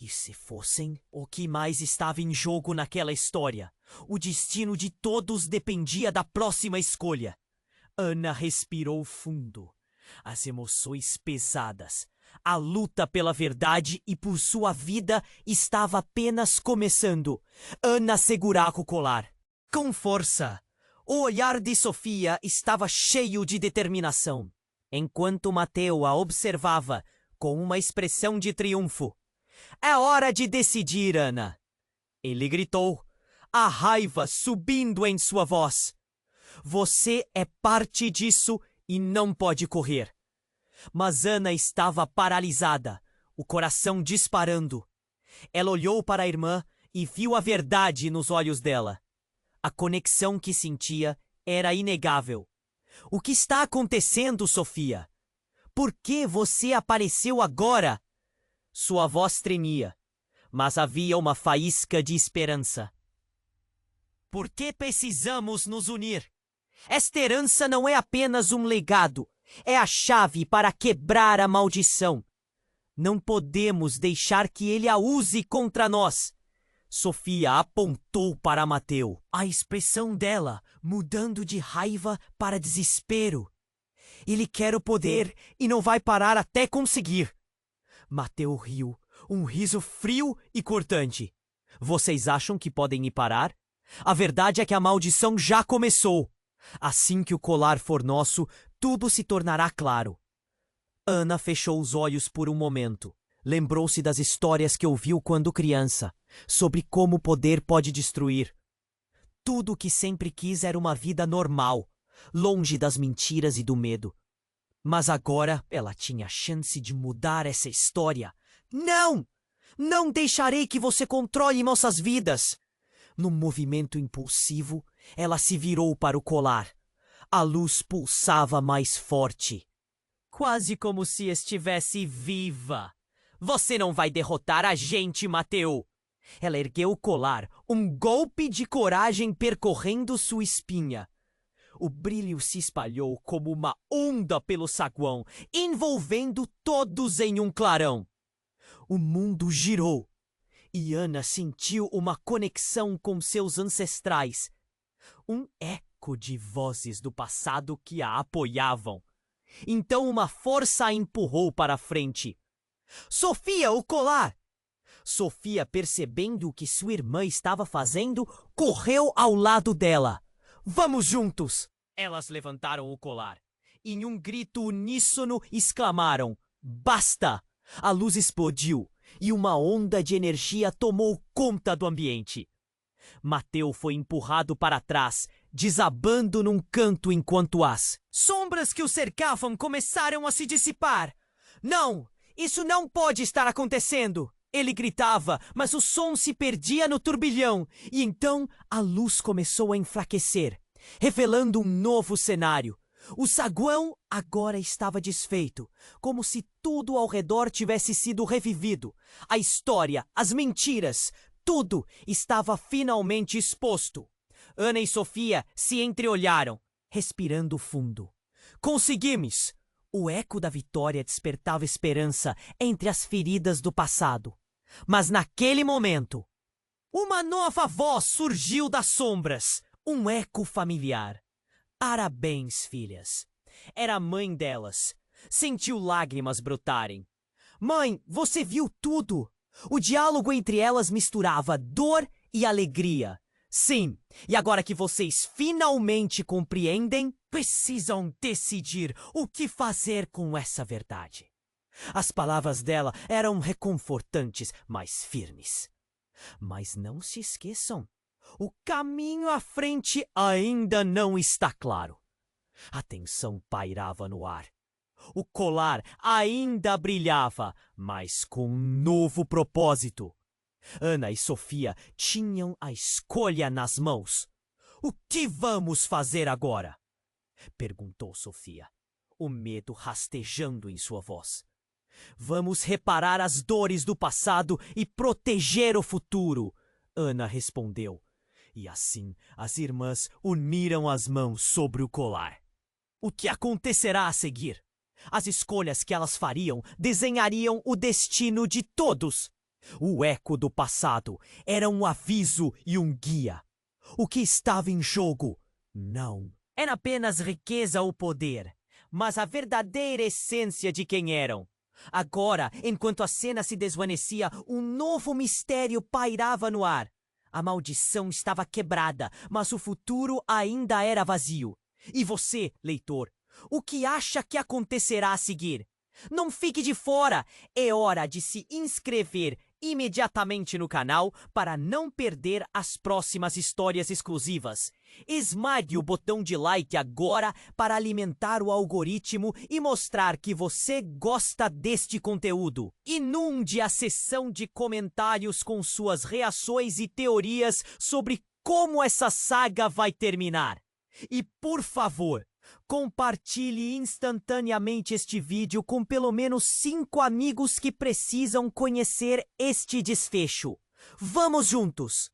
E se fossem, o que mais estava em jogo naquela história? O destino de todos dependia da próxima escolha. Ana respirou fundo. As emoções pesadas. A luta pela verdade e por sua vida estava apenas começando. Ana segurava o colar. Com força. O olhar de Sofia estava cheio de determinação, enquanto Mateu a observava com uma expressão de triunfo. É hora de decidir, Ana. Ele gritou, a raiva subindo em sua voz. Você é parte disso e não pode correr. Mas Ana estava paralisada, o coração disparando. Ela olhou para a irmã e viu a verdade nos olhos dela. A conexão que sentia era inegável. O que está acontecendo, Sofia? Por que você apareceu agora? Sua voz tremia, mas havia uma faísca de esperança. Por que precisamos nos unir? Esta herança não é apenas um legado, é a chave para quebrar a maldição. Não podemos deixar que ele a use contra nós. Sofia apontou para Mateu, a expressão dela mudando de raiva para desespero. Ele quer o poder e não vai parar até conseguir. Mateu riu, um riso frio e cortante. Vocês acham que podem me parar? A verdade é que a maldição já começou. Assim que o colar for nosso, tudo se tornará claro. Ana fechou os olhos por um momento. Lembrou-se das histórias que ouviu quando criança, sobre como o poder pode destruir. Tudo o que sempre quis era uma vida normal, longe das mentiras e do medo. Mas agora ela tinha a chance de mudar essa história. Não! Não deixarei que você controle nossas vidas! Num movimento impulsivo, ela se virou para o colar. A luz pulsava mais forte. Quase como se estivesse viva. Você não vai derrotar a gente, Mateu! Ela ergueu o colar, um golpe de coragem percorrendo sua espinha. O brilho se espalhou como uma onda pelo saguão, envolvendo todos em um clarão. O mundo girou, e Ana sentiu uma conexão com seus ancestrais. Um eco de vozes do passado que a apoiavam. Então uma força a empurrou para a frente. Sofia, o colar! Sofia, percebendo o que sua irmã estava fazendo, correu ao lado dela. Vamos juntos! Elas levantaram o colar. Em um grito uníssono, exclamaram: Basta! A luz explodiu e uma onda de energia tomou conta do ambiente. Mateu foi empurrado para trás, desabando num canto enquanto as sombras que o cercavam começaram a se dissipar. Não! Isso não pode estar acontecendo! Ele gritava, mas o som se perdia no turbilhão, e então a luz começou a enfraquecer, revelando um novo cenário. O saguão agora estava desfeito, como se tudo ao redor tivesse sido revivido. A história, as mentiras, tudo estava finalmente exposto. Ana e Sofia se entreolharam, respirando fundo. Conseguimos! O eco da vitória despertava esperança entre as feridas do passado. Mas naquele momento, uma nova voz surgiu das sombras, um eco familiar. Parabéns, filhas. Era a mãe delas. Sentiu lágrimas brotarem. Mãe, você viu tudo? O diálogo entre elas misturava dor e alegria. Sim, e agora que vocês finalmente compreendem, precisam decidir o que fazer com essa verdade. As palavras dela eram reconfortantes, mas firmes. Mas não se esqueçam, o caminho à frente ainda não está claro. A tensão pairava no ar. O colar ainda brilhava, mas com um novo propósito. Ana e Sofia tinham a escolha nas mãos. O que vamos fazer agora? Perguntou Sofia. o medo rastejando em sua voz. Vamos reparar as dores do passado e proteger o futuro, Ana respondeu. E assim as irmãs uniram as mãos sobre o colar. O que acontecerá a seguir? As escolhas que elas fariam desenhariam o destino de todos. O eco do passado era um aviso e um guia. O que estava em jogo? Não era apenas riqueza ou poder, mas a verdadeira essência de quem eram. Agora, enquanto a cena se desvanecia, um novo mistério pairava no ar. A maldição estava quebrada, mas o futuro ainda era vazio. E você, leitor, o que acha que acontecerá a seguir? Não fique de fora! É hora de se inscrever imediatamente no canal para não perder as próximas histórias exclusivas. Esmague o botão de like agora para alimentar o algoritmo e mostrar que você gosta deste conteúdo. Inunde a seção de comentários com suas reações e teorias sobre como essa saga vai terminar. E, por favor, compartilhe instantaneamente este vídeo com pelo menos 5 amigos que precisam conhecer este desfecho. Vamos juntos!